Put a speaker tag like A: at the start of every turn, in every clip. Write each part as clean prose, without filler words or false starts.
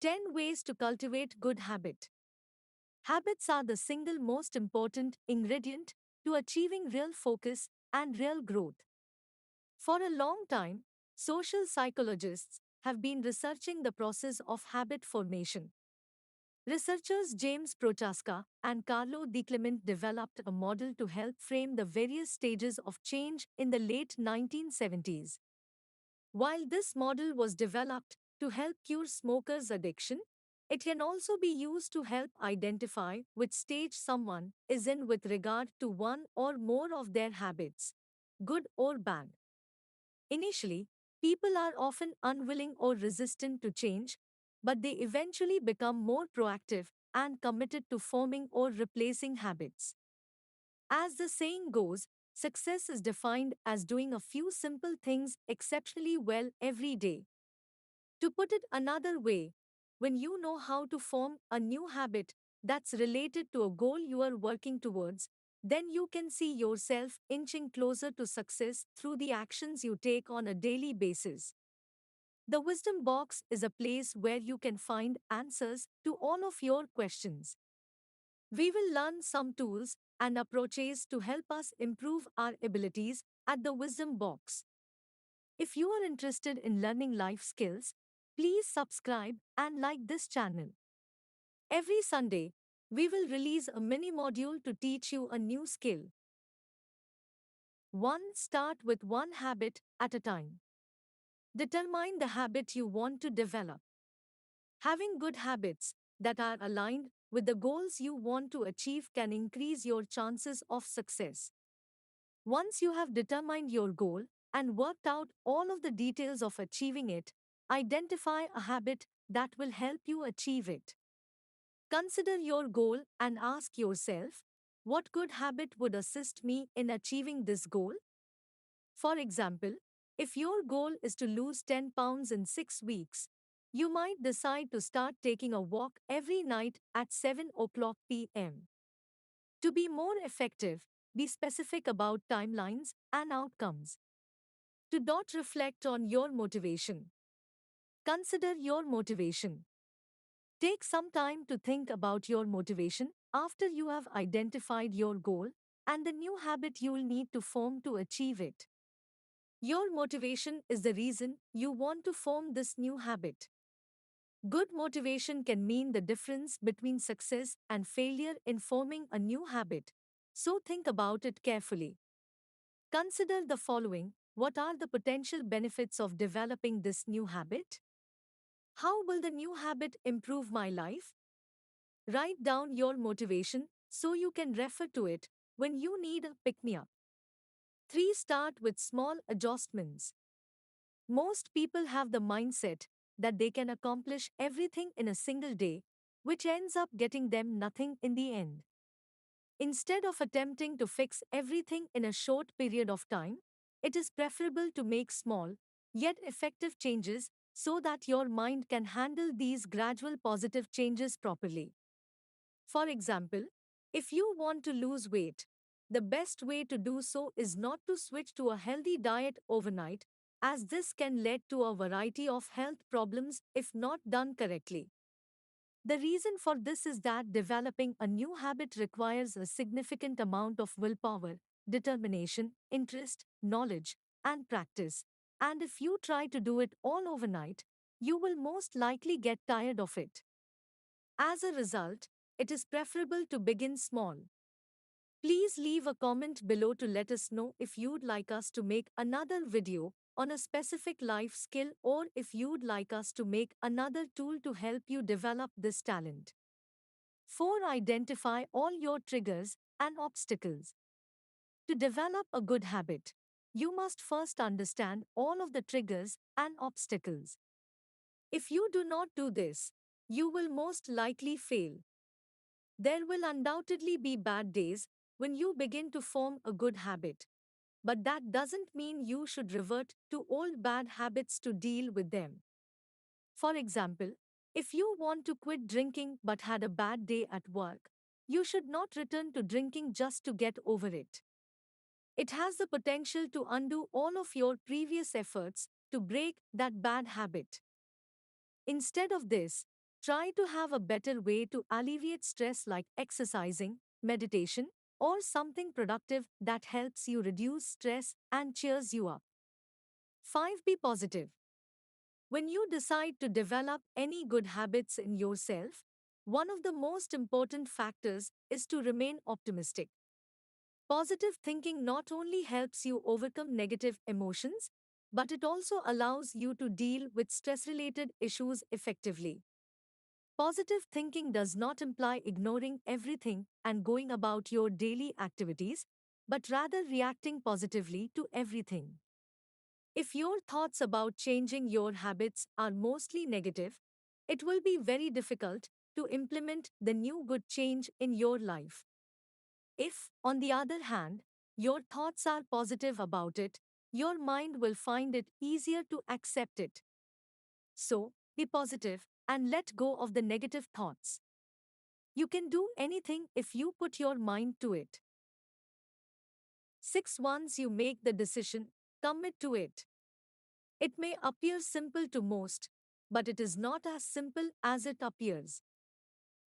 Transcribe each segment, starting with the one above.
A: 10 Ways to Cultivate Good Habit. Habits are the single most important ingredient to achieving real focus and real growth. For a long time, social psychologists have been researching the process of habit formation. Researchers James Prochaska and Carlo Di Clement developed a model to help frame the various stages of change in the late 1970s. While this model was developed to help cure smokers' addiction, it can also be used to help identify which stage someone is in with regard to one or more of their habits, good or bad. Initially, people are often unwilling or resistant to change, but they eventually become more proactive and committed to forming or replacing habits. As the saying goes, success is defined as doing a few simple things exceptionally well every day. To put it another way, when you know how to form a new habit that's related to a goal you are working towards, then you can see yourself inching closer to success through the actions you take on a daily basis. The Wisdom Box is a place where you can find answers to all of your questions. We will learn some tools and approaches to help us improve our abilities at the Wisdom Box. If you are interested in learning life skills, please subscribe and like this channel. Every Sunday, we will release a mini module to teach you a new skill. 1. Start with one habit at a time. Determine the habit you want to develop. Having good habits that are aligned with the goals you want to achieve can increase your chances of success. Once you have determined your goal and worked out all of the details of achieving it, identify a habit that will help you achieve it. Consider your goal and ask yourself, what good habit would assist me in achieving this goal? For example, if your goal is to lose 10 pounds in 6 weeks, you might decide to start taking a walk every night at 7 o'clock p.m. To be more effective, be specific about timelines and outcomes. To dot reflect on your motivation. Consider your motivation. Take some time to think about your motivation after you have identified your goal and the new habit you'll need to form to achieve it. Your motivation is the reason you want to form this new habit. Good motivation can mean the difference between success and failure in forming a new habit, so think about it carefully. Consider the following. What are the potential benefits of developing this new habit? How will the new habit improve my life? Write down your motivation so you can refer to it when you need a pick me up. 3. Start with small adjustments. Most people have the mindset that they can accomplish everything in a single day, which ends up getting them nothing in the end. Instead of attempting to fix everything in a short period of time, it is preferable to make small, yet effective changes so that your mind can handle these gradual positive changes properly. For example, if you want to lose weight, the best way to do so is not to switch to a healthy diet overnight, as this can lead to a variety of health problems if not done correctly. The reason for this is that developing a new habit requires a significant amount of willpower, determination, interest, knowledge, and practice. And if you try to do it all overnight, you will most likely get tired of it. As a result, it is preferable to begin small. Please leave a comment below to let us know if you'd like us to make another video on a specific life skill or if you'd like us to make another tool to help you develop this talent. 4. Identify all your triggers and obstacles. To develop a good habit, you must first understand all of the triggers and obstacles. If you do not do this, you will most likely fail. There will undoubtedly be bad days when you begin to form a good habit, but that doesn't mean you should revert to old bad habits to deal with them. For example, if you want to quit drinking but had a bad day at work, you should not return to drinking just to get over it. It has the potential to undo all of your previous efforts to break that bad habit. Instead of this, Try to have a better way to alleviate stress like exercising, meditation, or something productive that helps you reduce stress and cheers you up. 5. Be positive. When you decide to develop any good habits in yourself, one of the most important factors is to remain optimistic. Positive thinking not only helps you overcome negative emotions, but it also allows you to deal with stress related issues effectively. Positive thinking does not imply ignoring everything and going about your daily activities, but rather reacting positively to everything. If your thoughts about changing your habits are mostly negative, it will be very difficult to implement the new good change in your life. If, on the other hand, your thoughts are positive about it, your mind will find it easier to accept it. So, be positive and let go of the negative thoughts. You can do anything if you put your mind to it. 6. Once you make the decision, commit to it. It may appear simple to most, but it is not as simple as it appears.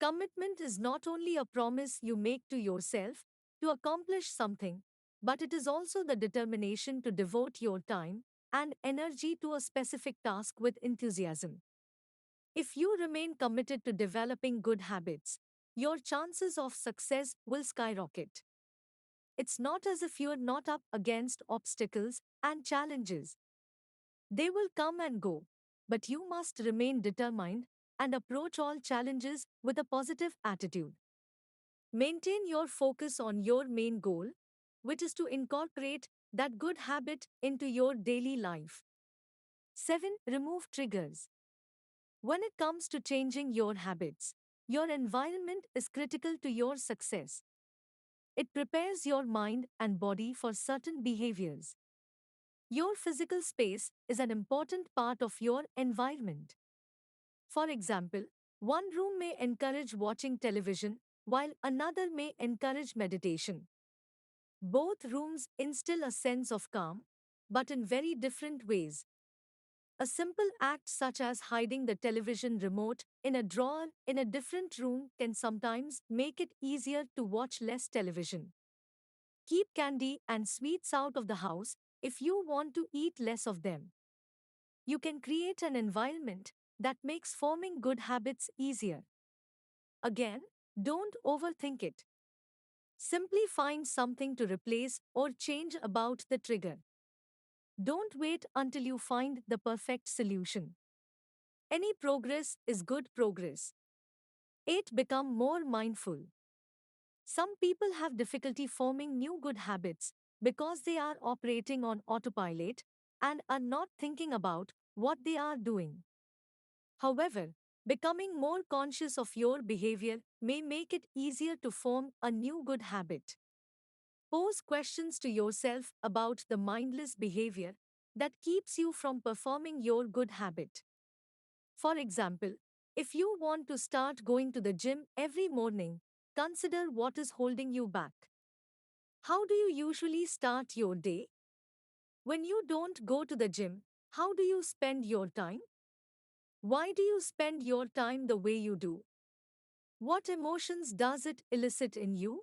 A: Commitment is not only a promise you make to yourself to accomplish something, but it is also the determination to devote your time and energy to a specific task with enthusiasm. If you remain committed to developing good habits, your chances of success will skyrocket. It's not as if you're not up against obstacles and challenges. They will come and go, but you must remain determined and approach all challenges with a positive attitude. Maintain your focus on your main goal, which is to incorporate that good habit into your daily life. 7. Remove triggers. When it comes to changing your habits, your environment is critical to your success. It prepares your mind and body for certain behaviors. Your physical space is an important part of your environment. For example, one room may encourage watching television, while another may encourage meditation. Both rooms instill a sense of calm, but in very different ways. A simple act such as hiding the television remote in a drawer in a different room can sometimes make it easier to watch less television. Keep candy and sweets out of the house if you want to eat less of them. You can create an environment that makes forming good habits easier. Again, don't overthink it. Simply find something to replace or change about the trigger. Don't wait until you find the perfect solution. Any progress is good progress. 8. Become more mindful. Some people have difficulty forming new good habits because they are operating on autopilot and are not thinking about what they are doing. However, becoming more conscious of your behavior may make it easier to form a new good habit. Pose questions to yourself about the mindless behavior that keeps you from performing your good habit. For example, if you want to start going to the gym every morning, consider what is holding you back. How do you usually start your day? When you don't go to the gym, how do you spend your time? Why do you spend your time the way you do? What emotions does it elicit in you?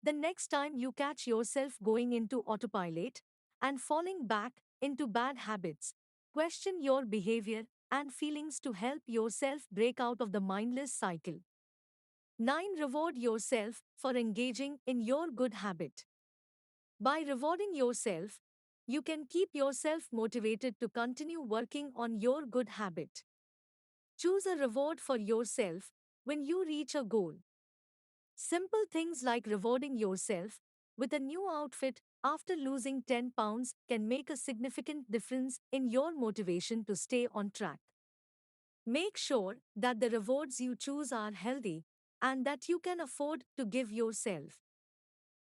A: The next time you catch yourself going into autopilot and falling back into bad habits, question your behavior and feelings to help yourself break out of the mindless cycle. 9. Reward yourself for engaging in your good habit. By rewarding yourself, you can keep yourself motivated to continue working on your good habit. Choose a reward for yourself when you reach a goal. Simple things like rewarding yourself with a new outfit after losing 10 pounds can make a significant difference in your motivation to stay on track. Make sure that the rewards you choose are healthy and that you can afford to give yourself.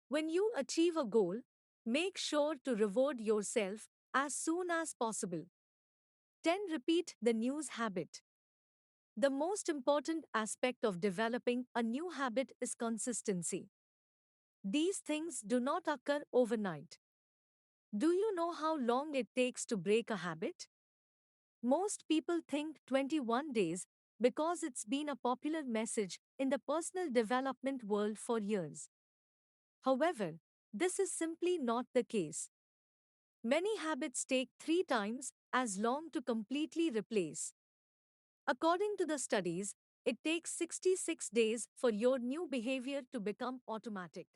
A: When you achieve a goal, make sure to reward yourself as soon as possible. 10. Repeat the news habit. The most important aspect of developing a new habit is consistency. These things do not occur overnight. Do you know how long it takes to break a habit? Most people think 21 days, because it's been a popular message in the personal development world for years. However, this is simply not the case. Many habits take 3 times as long to completely replace. According to the studies, it takes 66 days for your new behavior to become automatic.